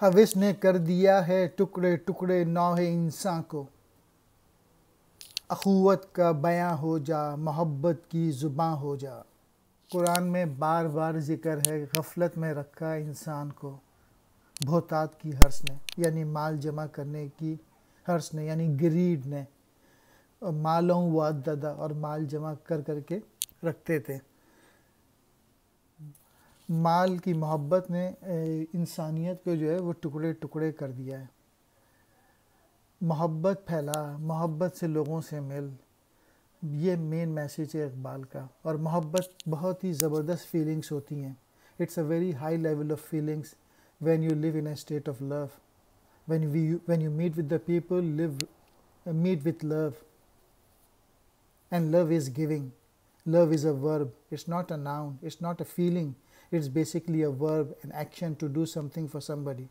हविस ने कर दिया है टुकड़े टुकड़े नौहे इंसान को। अखुवत का बयां हो जा, मोहब्बत की ज़ुबां हो जा। कुरान में बार बार जिक्र है गफलत में रखा इंसान को बहुतात की हर्ष ने, यानी माल जमा करने की हर्ष ने, यानी ग्रीड ने। और मालों व दादा, और माल जमा कर करके रखते थे। माल की मोहब्बत ने इंसानियत को जो है वो टुकड़े टुकड़े कर दिया है। मोहब्बत फैला, मोहब्बत से लोगों से मिल, ये मेन मैसेज है इकबाल का। और मोहब्बत बहुत ही ज़बरदस्त फीलिंग्स होती हैं। It's a very high level of feelings when you live in a state of love, when you meet with the people, live meet with love. And love is giving. Love is a verb. It's not a noun. It's not a feeling. It's basically a verb, an action to do something for somebody.